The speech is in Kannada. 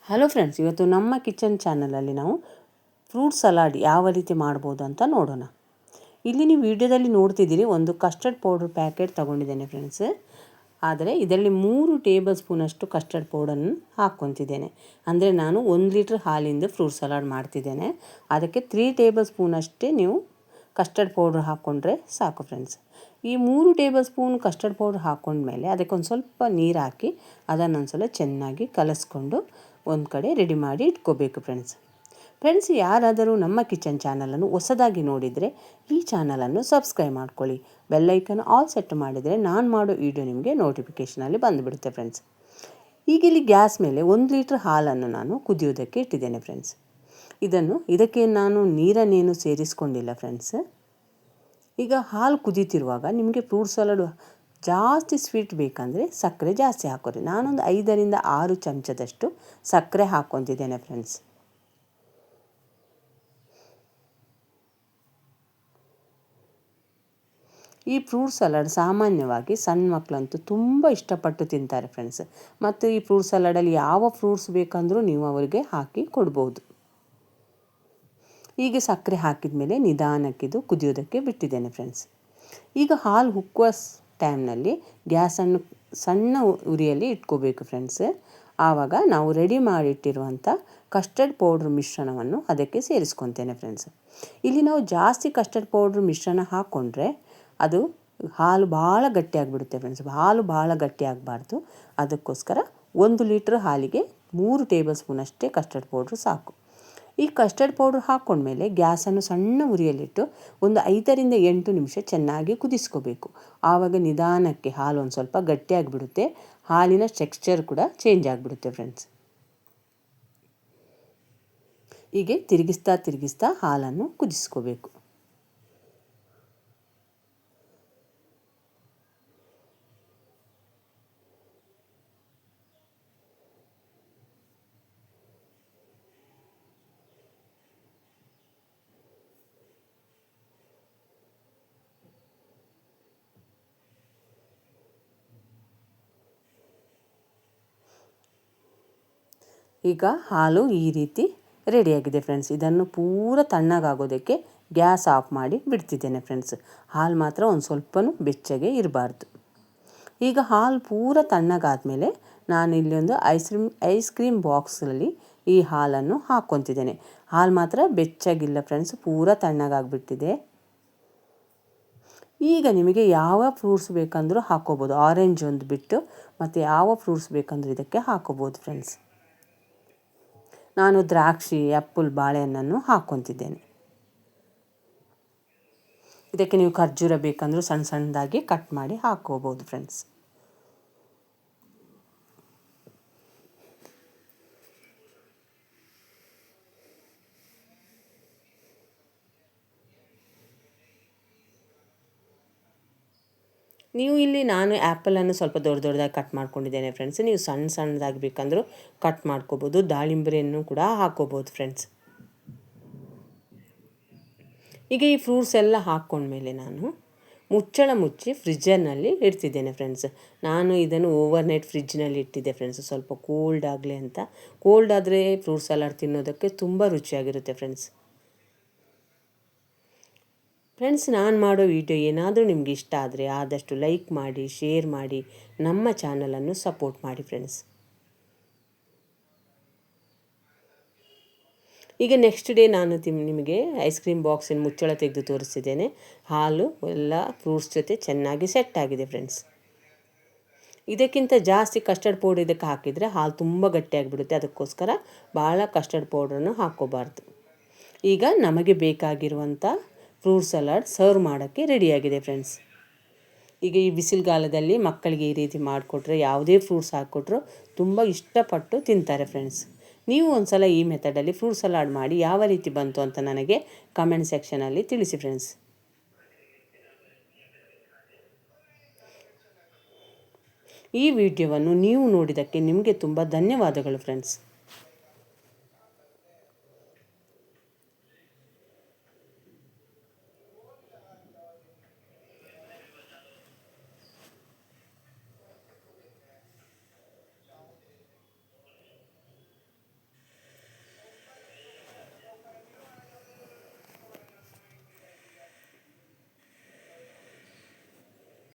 ಹಲೋ ಫ್ರೆಂಡ್ಸ್, ಇವತ್ತು ನಮ್ಮ ಕಿಚನ್ ಚಾನಲಲ್ಲಿ ನಾವು ಫ್ರೂಟ್ ಸಲಾಡ್ ಯಾವ ರೀತಿ ಮಾಡ್ಬೋದು ಅಂತ ನೋಡೋಣ. ಇಲ್ಲಿ ನೀವು ವಿಡಿಯೋದಲ್ಲಿ ನೋಡ್ತಿದ್ದೀರಿ, ಒಂದು ಕಸ್ಟರ್ಡ್ ಪೌಡರ್ ಪ್ಯಾಕೆಟ್ ತೊಗೊಂಡಿದ್ದೇನೆ ಫ್ರೆಂಡ್ಸ್. ಆದರೆ ಇದರಲ್ಲಿ 3 ಟೇಬಲ್ ಸ್ಪೂನಷ್ಟು ಕಸ್ಟರ್ಡ್ ಪೌಡರನ್ನು ಹಾಕ್ಕೊತಿದ್ದೇನೆ. ಅಂದರೆ ನಾನು 1 ಲೀಟ್ರ್ ಹಾಲಿಂದ ಫ್ರೂಟ್ ಸಲಾಡ್ ಮಾಡ್ತಿದ್ದೇನೆ. ಅದಕ್ಕೆ 3 ಟೇಬಲ್ ಸ್ಪೂನಷ್ಟೇ ನೀವು ಕಸ್ಟರ್ಡ್ ಪೌಡ್ರ್ ಹಾಕ್ಕೊಂಡ್ರೆ ಸಾಕು ಫ್ರೆಂಡ್ಸ್. ಈ 3 ಟೇಬಲ್ ಸ್ಪೂನ್ ಕಸ್ಟರ್ಡ್ ಪೌಡ್ರ್ ಹಾಕ್ಕೊಂಡ್ಮೇಲೆ ಅದಕ್ಕೊಂದು ಸ್ವಲ್ಪ ನೀರು ಹಾಕಿ ಅದನ್ನೊಂದ್ಸಲ ಚೆನ್ನಾಗಿ ಕಲಸ್ಕೊಂಡು ಒಂದು ಕಡೆ ರೆಡಿ ಮಾಡಿ ಇಟ್ಕೋಬೇಕು ಫ್ರೆಂಡ್ಸ್. ಯಾರಾದರೂ ನಮ್ಮ ಕಿಚನ್ ಚಾನಲನ್ನು ಹೊಸದಾಗಿ ನೋಡಿದರೆ ಈ ಚಾನಲನ್ನು ಸಬ್ಸ್ಕ್ರೈಬ್ ಮಾಡ್ಕೊಳ್ಳಿ. ಬೆಲ್ಲೈಕನ್ ಆಲ್ ಸೆಟ್ ಮಾಡಿದರೆ ನಾನು ಮಾಡೋ ವಿಡಿಯೋ ನಿಮಗೆ ನೋಟಿಫಿಕೇಷನಲ್ಲಿ ಬಂದುಬಿಡುತ್ತೆ ಫ್ರೆಂಡ್ಸ್. ಈಗ ಇಲ್ಲಿ ಗ್ಯಾಸ್ ಮೇಲೆ 1 ಲೀಟ್ರ್ ಹಾಲನ್ನು ನಾನು ಕುದಿಯೋದಕ್ಕೆ ಇಟ್ಟಿದ್ದೇನೆ ಫ್ರೆಂಡ್ಸ್. ಇದಕ್ಕೆ ನಾನು ನೀರನ್ನೇನು ಸೇರಿಸ್ಕೊಂಡಿಲ್ಲ ಫ್ರೆಂಡ್ಸ್. ಈಗ ಹಾಲು ಕುದೀತಿರುವಾಗ ನಿಮಗೆ ಫ್ರೂಟ್ ಸಲಾಡ್ ಜಾಸ್ತಿ ಸ್ವೀಟ್ ಬೇಕಂದರೆ ಸಕ್ಕರೆ ಜಾಸ್ತಿ ಹಾಕೋರಿ. ನಾನೊಂದು 5 ರಿಂದ 6 ಚಮಚದಷ್ಟು ಸಕ್ಕರೆ ಹಾಕ್ಕೊತಿದ್ದೇನೆ ಫ್ರೆಂಡ್ಸ್. ಈ ಫ್ರೂಟ್ ಸಲಾಡ್ ಸಾಮಾನ್ಯವಾಗಿ ಸಣ್ಣ ಮಕ್ಕಳಂತೂ ತುಂಬ ಇಷ್ಟಪಟ್ಟು ತಿಂತಾರೆ ಫ್ರೆಂಡ್ಸ್. ಮತ್ತು ಈ ಫ್ರೂಟ್ ಸಲಾಡಲ್ಲಿ ಯಾವ ಫ್ರೂಟ್ಸ್ ಬೇಕಂದ್ರೂ ನೀವು ಅವರಿಗೆ ಹಾಕಿ ಕೊಡ್ಬೋದು. ಈಗ ಸಕ್ಕರೆ ಹಾಕಿದ ಮೇಲೆ ನಿಧಾನಕ್ಕಿದು ಕುದಿಯೋದಕ್ಕೆ ಬಿಟ್ಟಿದ್ದೇನೆ ಫ್ರೆಂಡ್ಸ್. ಈಗ ಹಾಲು ಉಕ್ಕುವ ಟೈಮ್ನಲ್ಲಿ ಗ್ಯಾಸನ್ನು ಸಣ್ಣ ಉರಿಯಲ್ಲಿ ಇಟ್ಕೋಬೇಕು ಫ್ರೆಂಡ್ಸ್. ಆವಾಗ ನಾವು ರೆಡಿ ಮಾಡಿಟ್ಟಿರುವಂಥ ಕಸ್ಟರ್ಡ್ ಪೌಡ್ರ್ ಮಿಶ್ರಣವನ್ನು ಅದಕ್ಕೆ ಸೇರಿಸ್ಕೊತೇನೆ ಫ್ರೆಂಡ್ಸ್. ಇಲ್ಲಿ ನಾವು ಜಾಸ್ತಿ ಕಸ್ಟರ್ಡ್ ಪೌಡ್ರ್ ಮಿಶ್ರಣ ಹಾಕ್ಕೊಂಡ್ರೆ ಅದು ಹಾಲು ಭಾಳ ಗಟ್ಟಿಯಾಗಿಬಿಡುತ್ತೆ ಫ್ರೆಂಡ್ಸ್. ಹಾಲು ಭಾಳ ಗಟ್ಟಿ ಆಗಬಾರ್ದು. ಅದಕ್ಕೋಸ್ಕರ 1 ಲೀಟ್ರ್ ಹಾಲಿಗೆ 3 ಟೇಬಲ್ ಸ್ಪೂನ್ ಅಷ್ಟೇ ಕಸ್ಟರ್ಡ್ ಪೌಡ್ರ್ ಸಾಕು. ಈ ಕಸ್ಟರ್ಡ್ ಪೌಡ್ರ್ ಹಾಕ್ಕೊಂಡ್ಮೇಲೆ ಗ್ಯಾಸನ್ನು ಸಣ್ಣ ಉರಿಯಲ್ಲಿಟ್ಟು ಒಂದು 5 ರಿಂದ 8 ನಿಮಿಷ ಚೆನ್ನಾಗಿ ಕುದಿಸ್ಕೋಬೇಕು. ಆವಾಗ ನಿಧಾನಕ್ಕೆ ಹಾಲು ಒಂದು ಸ್ವಲ್ಪ ಗಟ್ಟಿಯಾಗಿಬಿಡುತ್ತೆ. ಹಾಲಿನ ಟೆಕ್ಸ್ಚರ್ ಕೂಡ ಚೇಂಜ್ ಆಗಿಬಿಡುತ್ತೆ ಫ್ರೆಂಡ್ಸ್. ಹೀಗೆ ತಿರುಗಿಸ್ತಾ ಹಾಲನ್ನು ಕುದಿಸ್ಕೋಬೇಕು. ಈಗ ಹಾಲು ಈ ರೀತಿ ರೆಡಿಯಾಗಿದೆ ಫ್ರೆಂಡ್ಸ್. ಇದನ್ನು ಪೂರ ತಣ್ಣಗಾಗೋದಕ್ಕೆ ಗ್ಯಾಸ್ ಆಫ್ ಮಾಡಿ ಬಿಡ್ತಿದ್ದೇನೆ ಫ್ರೆಂಡ್ಸ್. ಹಾಲು ಮಾತ್ರ ಒಂದು ಸ್ವಲ್ಪನೂ ಬೆಚ್ಚಗೆ ಇರಬಾರ್ದು. ಈಗ ಹಾಲು ಪೂರ ತಣ್ಣಗಾದಮೇಲೆ ನಾನು ಇಲ್ಲಿ ಒಂದು ಐಸ್ ಕ್ರೀಮ್ ಬಾಕ್ಸಲ್ಲಿ ಈ ಹಾಲನ್ನು ಹಾಕ್ಕೊತಿದ್ದೇನೆ. ಹಾಲು ಮಾತ್ರ ಬೆಚ್ಚಗಿಲ್ಲ ಫ್ರೆಂಡ್ಸ್, ಪೂರ ತಣ್ಣಗಾಗಿಬಿಟ್ಟಿದೆ. ಈಗ ನಿಮಗೆ ಯಾವ ಫ್ರೂಟ್ಸ್ ಬೇಕಂದ್ರೂ ಹಾಕ್ಕೋಬೋದು. ಆರೆಂಜ್ ಒಂದು ಬಿಟ್ಟು ಮತ್ತು ಯಾವ ಫ್ರೂಟ್ಸ್ ಬೇಕಂದ್ರೂ ಇದಕ್ಕೆ ಹಾಕ್ಕೋಬೋದು ಫ್ರೆಂಡ್ಸ್. ನಾನು ದ್ರಾಕ್ಷಿ, ಆ್ಯಪಲ್, ಬಾಳೆಹಣ್ಣನ್ನು ಹಾಕ್ಕೊತಿದ್ದೇನೆ. ಇದಕ್ಕೆ ನೀವು ಖರ್ಜೂರ ಬೇಕಂದ್ರೂ ಸಣ್ಣದಾಗಿ ಕಟ್ ಮಾಡಿ ಹಾಕ್ಕೋಬೋದು ಫ್ರೆಂಡ್ಸ್. ನಾನು ಆ್ಯಪಲನ್ನು ಸ್ವಲ್ಪ ದೊಡ್ಡದಾಗಿ ಕಟ್ ಮಾಡ್ಕೊಂಡಿದ್ದೇನೆ ಫ್ರೆಂಡ್ಸ್. ನೀವು ಸಣ್ಣದಾಗಿ ಬೇಕಂದ್ರೂ ಕಟ್ ಮಾಡ್ಕೋಬೋದು. ದಾಳಿಂಬೆಯನ್ನು ಕೂಡ ಹಾಕ್ಕೋಬೋದು ಫ್ರೆಂಡ್ಸ್. ಈಗ ಈ ಫ್ರೂಟ್ಸ್ ಎಲ್ಲ ಹಾಕ್ಕೊಂಡ್ಮೇಲೆ ನಾನು ಮುಚ್ಚಳ ಮುಚ್ಚಿ ಫ್ರಿಜ್ಜರ್ನಲ್ಲಿ ಇಡ್ತಿದ್ದೇನೆ ಫ್ರೆಂಡ್ಸ್. ನಾನು ಇದನ್ನು ಓವರ್ನೈಟ್ ಫ್ರಿಜ್ನಲ್ಲಿ ಇಟ್ಟಿದ್ದೆ ಫ್ರೆಂಡ್ಸ್, ಸ್ವಲ್ಪ ಕೋಲ್ಡ್ ಆಗಲಿ ಅಂತ. ಕೋಲ್ಡ್ ಆದರೆ ಫ್ರೂಟ್ ಸಲಾಡ್ ತಿನ್ನೋದಕ್ಕೆ ತುಂಬ ರುಚಿಯಾಗಿರುತ್ತೆ ಫ್ರೆಂಡ್ಸ್. ನಾನು ಮಾಡೋ ವಿಡಿಯೋ ಏನಾದರೂ ನಿಮಗೆ ಇಷ್ಟ ಆದರೆ ಆದಷ್ಟು ಲೈಕ್ ಮಾಡಿ, ಶೇರ್ ಮಾಡಿ, ನಮ್ಮ ಚಾನಲನ್ನು ಸಪೋರ್ಟ್ ಮಾಡಿ ಫ್ರೆಂಡ್ಸ್. ಈಗ ನೆಕ್ಸ್ಟ್ ಡೇ ನಾನು ನಿಮಗೆ ಐಸ್ ಕ್ರೀಮ್ ಬಾಕ್ಸಿನ ಮುಚ್ಚಳ ತೆಗೆದು ತೋರಿಸಿದ್ದೇನೆ. ಹಾಲು ಎಲ್ಲ ಫ್ರೂಟ್ಸ್ ಜೊತೆ ಚೆನ್ನಾಗಿ ಸೆಟ್ ಆಗಿದೆ ಫ್ರೆಂಡ್ಸ್. ಇದಕ್ಕಿಂತ ಜಾಸ್ತಿ ಕಸ್ಟರ್ಡ್ ಪೌಡರ್ ಇದಕ್ಕೆ ಹಾಕಿದರೆ ಹಾಲು ತುಂಬ ಗಟ್ಟಿಯಾಗಿಬಿಡುತ್ತೆ. ಅದಕ್ಕೋಸ್ಕರ ಭಾಳ ಕಸ್ಟರ್ಡ್ ಪೌಡ್ರನ್ನು ಹಾಕ್ಕೋಬಾರ್ದು. ಈಗ ನಮಗೆ ಬೇಕಾಗಿರುವಂಥ ಫ್ರೂಟ್ ಸಲಾಡ್ ಸರ್ವ್ ಮಾಡೋಕ್ಕೆ ರೆಡಿಯಾಗಿದೆ ಫ್ರೆಂಡ್ಸ್. ಈಗ ಈ ಬಿಸಿಲುಗಾಲದಲ್ಲಿ ಮಕ್ಕಳಿಗೆ ಈ ರೀತಿ ಮಾಡಿಕೊಟ್ರೆ, ಯಾವುದೇ ಫ್ರೂಟ್ಸ್ ಹಾಕ್ಕೊಟ್ರು ತುಂಬ ಇಷ್ಟಪಟ್ಟು ತಿಂತಾರೆ ಫ್ರೆಂಡ್ಸ್. ನೀವು ಒಂದು ಸಲ ಈ ಮೆಥಡಲ್ಲಿ ಫ್ರೂಟ್ ಸಲಾಡ್ ಮಾಡಿ ಯಾವ ರೀತಿ ಬಂತು ಅಂತ ನನಗೆ ಕಮೆಂಟ್ ಸೆಕ್ಷನಲ್ಲಿ ತಿಳಿಸಿ ಫ್ರೆಂಡ್ಸ್. ಈ ವಿಡಿಯೋವನ್ನು ನೀವು ನೋಡಿದ್ದಕ್ಕೆ ನಿಮಗೆ ತುಂಬ ಧನ್ಯವಾದಗಳು ಫ್ರೆಂಡ್ಸ್.